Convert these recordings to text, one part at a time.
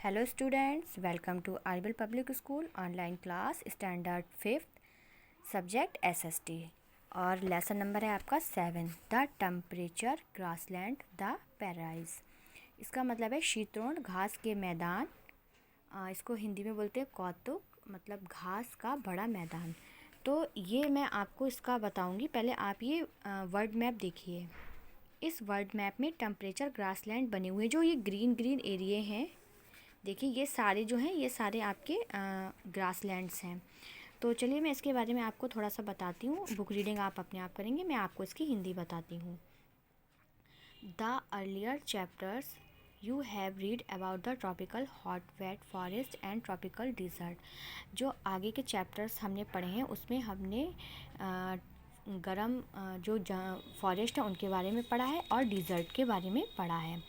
Hello students, welcome to Arbel Public School online class standard 5th subject SST और lesson number है आपका 7 the temperature grassland the पैराइज। इसका मतलब है शीतोष्ण घास के मैदान। इसको हिंदी में बोलते हैं कौतुक, मतलब घास का बड़ा मैदान। तो ये मैं आपको इसका बताऊंगी। पहले आप ये वर्ड मैप देखिए। इस वर्ड मैप में टेम्परेचर ग्रासलैंड बने हुए हैं। जो ये ग्रीन ग्रीन एरिया हैं, देखिए ये सारे जो हैं ये सारे आपके ग्रासलैंड्स हैं। तो चलिए मैं इसके बारे में आपको थोड़ा सा बताती हूँ। बुक रीडिंग आप अपने आप करेंगे, मैं आपको इसकी हिंदी बताती हूँ। The earlier chapters you have read about the tropical hot wet forest and tropical desert. जो आगे के चैप्टर्स हमने पढ़े हैं उसमें हमने गरम जो फॉरेस्ट है उनके बारे में पढ़ा है और डिज़र्ट के बारे में पढ़ा है।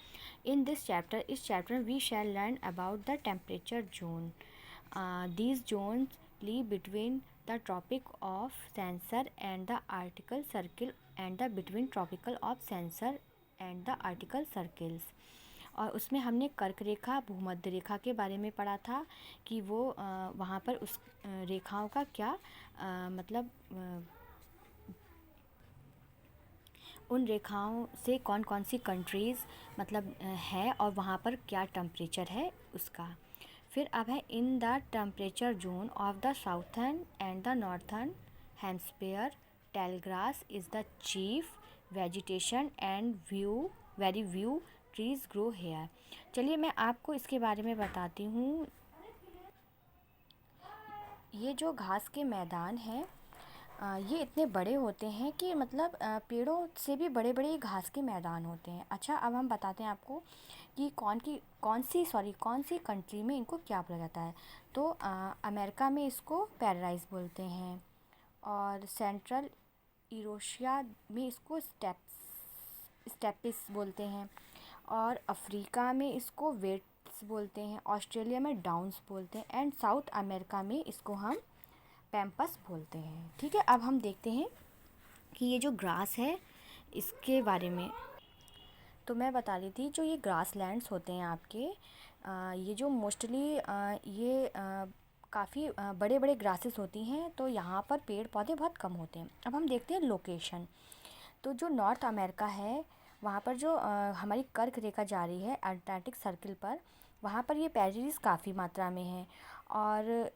In this chapter, we shall learn about the temperature zone. These zones lie between the Tropic of Cancer and the Arctic Circle and the between Tropical of Cancer and the Arctic Circles. और उसमें हमने कर्क रेखा भूमध्य रेखा के बारे में पढ़ा था कि वो वहाँ पर उस रेखाओं का क्या मतलब उन रेखाओं से कौन कौन सी कंट्रीज़ मतलब है और वहाँ पर क्या टेम्परेचर है उसका। फिर अब है in the temperature zone of the southern and the northern hemisphere tall grass is the chief vegetation and very few trees grow here. चलिए मैं आपको इसके बारे में बताती हूँ। ये जो घास के मैदान हैं ये इतने बड़े होते हैं कि मतलब पेड़ों से भी बड़े बड़े घास के मैदान होते हैं। अच्छा, अब हम बताते हैं आपको कि कौन सी कंट्री में इनको क्या बोला जाता है। तो अमेरिका में इसको पैराडाइज बोलते हैं और सेंट्रल यूरेशिया में इसको स्टेपिस बोलते हैं और अफ्रीका में इसको वेट्स बोलते हैं, ऑस्ट्रेलिया में डाउन्स बोलते हैं एंड साउथ अमेरिका में इसको हम पैम्पस बोलते हैं। ठीक है, अब हम देखते हैं कि ये जो ग्रास है इसके बारे में। तो मैं बता रही थी जो ये ग्रास लैंड्स होते हैं आपके ये जो मोस्टली ये काफ़ी बड़े बड़े ग्रासेस होती हैं। तो यहाँ पर पेड़ पौधे बहुत कम होते हैं। अब हम देखते हैं लोकेशन। तो जो नॉर्थ अमेरिका है वहाँ पर जो हमारी कर्क रेखा जा रही है अंटार्कटिक सर्किल पर, वहाँ पर ये पैरेज काफ़ी मात्रा में है। और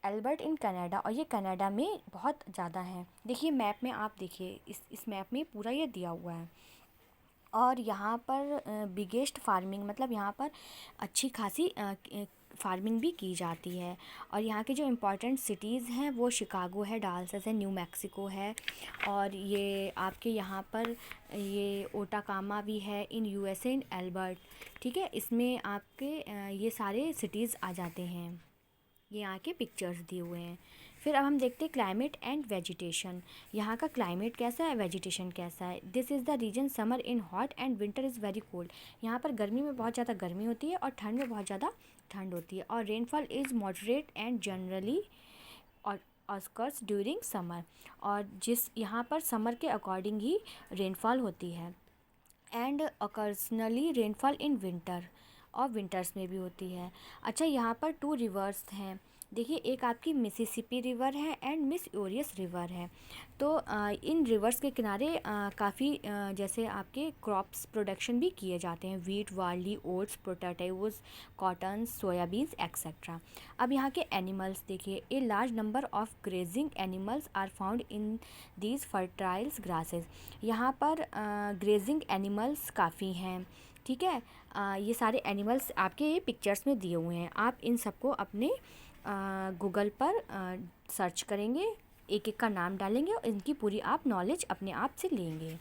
एल्बर्ट इन कनाडा, और ये कनाडा में बहुत ज़्यादा है। देखिए मैप में आप देखिए, इस मैप में पूरा ये दिया हुआ है। और यहाँ पर बिगेस्ट फार्मिंग मतलब यहाँ पर अच्छी खासी फार्मिंग भी की जाती है। और यहाँ के जो इम्पोर्टेंट सिटीज़ हैं वो शिकागो है, डालस है, न्यू मैक्सिको है और ये आपके यहाँ पर ये ओटाकामा भी है इन यूएसए इन एल्बर्ट। ठीक है, इसमें आपके ये सारे सिटीज़ आ जाते हैं। ये यहाँ के पिक्चर्स दिए हुए हैं। फिर अब हम देखते हैं क्लाइमेट एंड वेजिटेशन। यहाँ का क्लाइमेट कैसा है, वेजिटेशन कैसा है। This is the region summer in hot and winter is very cold. यहाँ पर गर्मी में बहुत ज़्यादा गर्मी होती है और ठंड में बहुत ज़्यादा ठंड होती है। और rainfall is moderate and generally और ऑस्कर्स ड्यूरिंग समर। और जिस यहाँ पर समर के अकॉर्डिंग ही रेनफॉल होती है एंड ऑकर्सनली रेनफॉल इन विंटर, और विंटर्स में भी होती है। अच्छा, यहाँ पर 2 रिवर्स हैं। देखिए एक आपकी मिसिसिपी रिवर है एंड मिस यूरियस रिवर है। तो इन रिवर्स के किनारे काफ़ी जैसे आपके क्रॉप्स प्रोडक्शन भी किए जाते हैं, wheat, barley, oats, potatoes, cotton, soybeans etcetera. अब यहाँ के एनिमल्स देखिए, a large number of grazing animals are found in these fertiles grasses. यहाँ पर ग्रेजिंग एनिमल्स काफ़ी हैं। ठीक है, ये सारे एनिमल्स आपके ये पिक्चर्स में दिए हुए हैं। आप इन सबको अपने गूगल पर सर्च करेंगे, एक एक का नाम डालेंगे और इनकी पूरी आप नॉलेज अपने आप से लेंगे।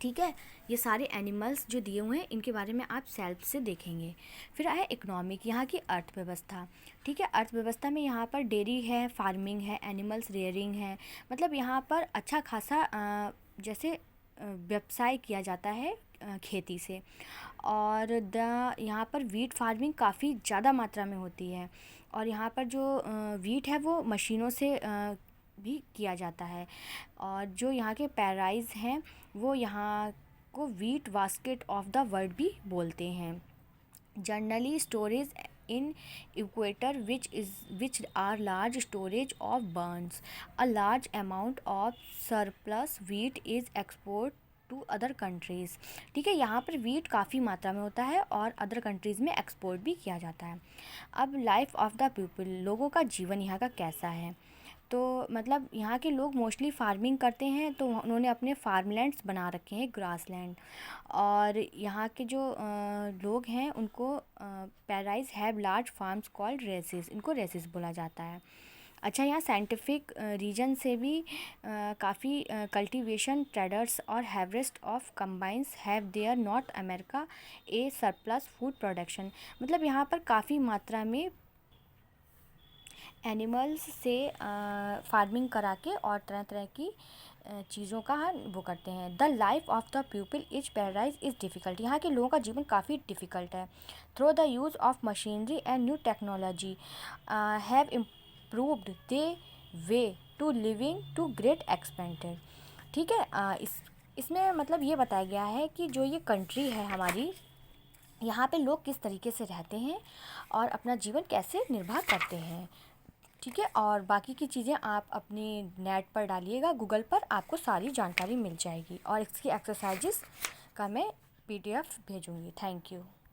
ठीक है, ये सारे एनिमल्स जो दिए हुए हैं इनके बारे में आप सेल्फ से देखेंगे। फिर आया इकोनॉमिक, यहाँ की अर्थव्यवस्था। ठीक है, अर्थव्यवस्था में यहाँ पर डेयरी है, फार्मिंग है, एनिमल्स रेयरिंग है। मतलब यहाँ पर अच्छा खासा जैसे व्यवसाय किया जाता है खेती से। और यहाँ पर वीट फार्मिंग काफ़ी ज़्यादा मात्रा में होती है। और यहाँ पर जो वीट है वो मशीनों से भी किया जाता है। और जो यहाँ के पैराइज हैं वो यहाँ को wheat basket of the world भी बोलते हैं। Generally, storage in equator, which are large storage of burns. A large amount of surplus wheat is export to other countries. ठीक है, यहाँ पर वीट काफ़ी मात्रा में होता है और अदर कंट्रीज़ में एक्सपोर्ट भी किया जाता है। अब लाइफ ऑफ द पीपल, लोगों का जीवन यहाँ का कैसा है। तो मतलब यहाँ के लोग मोस्टली फार्मिंग करते हैं, तो उन्होंने अपने फार्मलैंड्स बना रखे हैं, ग्रास लैंड। और यहाँ के जो लोग हैं उनको prairies have large farms called ranches, इनको रेसिस बोला जाता है। अच्छा, यहाँ साइंटिफिक रीजन से भी काफ़ी कल्टीवेशन ट्रेडर्स और harvest of combines have their north America A surplus food production. मतलब यहाँ पर काफ़ी मात्रा में एनिमल्स से फार्मिंग करा के और तरह तरह की चीज़ों का वो करते हैं। The life of the people is paradise is difficult, यहाँ के लोगों का जीवन काफ़ी डिफ़िकल्ट है। Through the use of machinery and new technology have improved they way to living to great expanded. ठीक है, इसमें मतलब ये बताया गया है कि जो ये कंट्री है हमारी, यहाँ पे लोग किस तरीके से रहते हैं और अपना जीवन कैसे निर्वाह करते हैं। ठीक है, और बाकी की चीज़ें आप अपने नेट पर डालिएगा, गूगल पर आपको सारी जानकारी मिल जाएगी और इसकी एक्सरसाइजेस का मैं PDF भेजूँगी। Thank you.